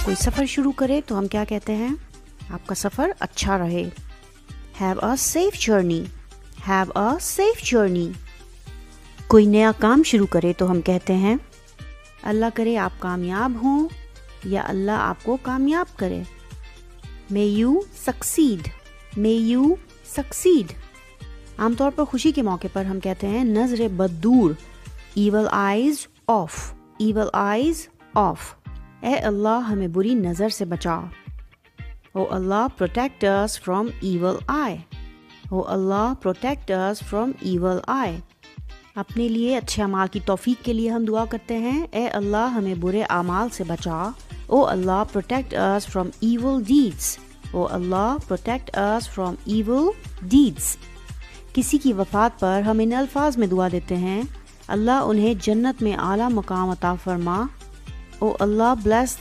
کوئی سفر شروع کرے تو ہم کیا کہتے ہیں؟ آپ کا سفر اچھا رہے. Have a safe journey. Have a safe journey. کوئی نیا کام شروع کرے تو ہم کہتے ہیں اللہ کرے آپ کامیاب ہوں یا اللہ آپ کو کامیاب کرے. May you succeed. May you succeed. عام طور پر خوشی کے موقع پر ہم کہتے ہیں نظر بد دور. Evil eyes off. Evil eyes off. اے اللہ ہمیں بری نظر سے بچا. Oh Allah, protect us from evil eye. Oh Allah, protect us from evil eye. اپنے لیے اچھے اعمال کی توفیق کے لیے ہم دعا کرتے ہیں اے اللہ ہمیں برے اعمال سے بچا. Oh Allah, protect us from evil deeds. Oh Allah, protect us from evil deeds. کسی کی وفات پر ہم ان الفاظ میں دعا دیتے ہیں اللہ انہیں جنت میں اعلیٰ مقام عطا فرما. Oh Allah, bless